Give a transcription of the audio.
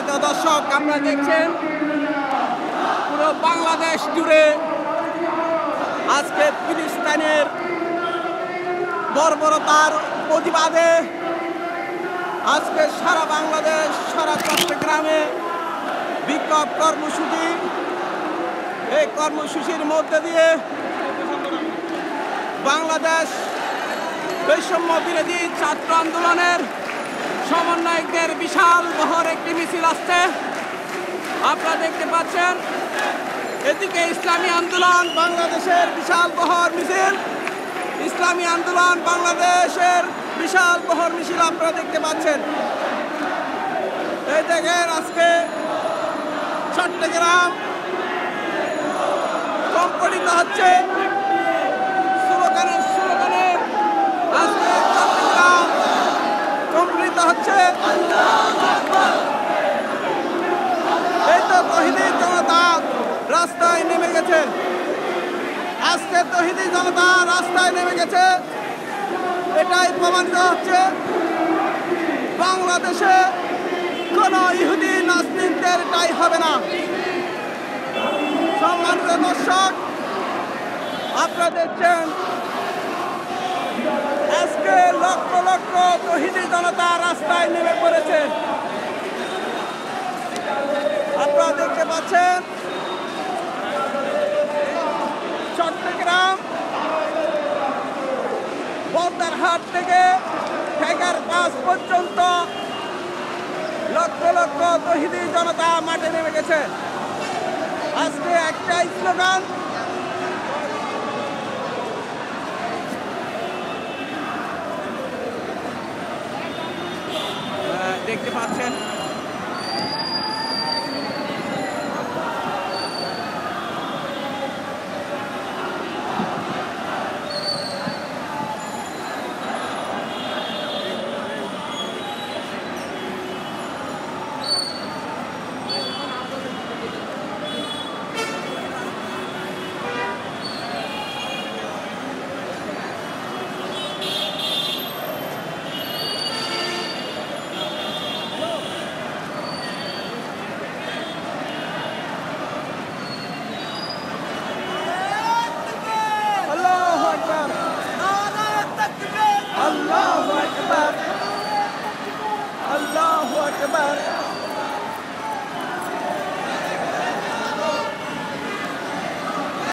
সম্মানিত দর্শক, আপনারা দেখছেন পুরো বাংলাদেশ জুড়ে আজকে ফিলিস্তিনের বর্বরতার প্রতিবাদে আজকে সারা বাংলাদেশ, সারা চট্টগ্রামে বিক্ষোভ কর্মসূচি। এই কর্মসূচির মধ্যে দিয়ে বাংলাদেশ বৈষম্য বিরোধী ছাত্র আন্দোলনের সমন্বয়কদের বিশাল বহর একটি মিছিল আসছে। আপনারা দেখতে পাচ্ছেন এদিকে ইসলামী আন্দোলন বাংলাদেশের বিশাল বহর মিছিল, ইসলামী আন্দোলন বাংলাদেশের বিশাল বহর মিছিল আপনারা দেখতে পাচ্ছেন। এই দেখেন আজকে চট্টগ্রাম কম্পটিত হচ্ছে স্লোগানে আজকে চট্টগ্রাম কম্পটিত হচ্ছে। এই তো তৌহিদি জনতা রাস্তায় নেমে গেছে, আজকে তৌহিদি জনতা রাস্তায় নেমে গেছে। এটাই প্রমাণিত হচ্ছে বাংলাদেশে কোনো ইহুদি নাস্তিকদের ঠাঁই হবে না। সম্মানিত দর্শক, আপনারা দেখছেন আজকে লক্ষ লক্ষ তৌহিদি জনতা রাস্তায় নেমে পড়েছে। আপনারা দেখতে পাচ্ছেন চট্টগ্রাম বন্দরহাট থেকে ঠেকার পাস পর্যন্ত লক্ষ লক্ষ তৌহিদি জনতা মাঠে নেমে গেছে। আজকে একটাই স্লোগান, দেখতে পাচ্ছেন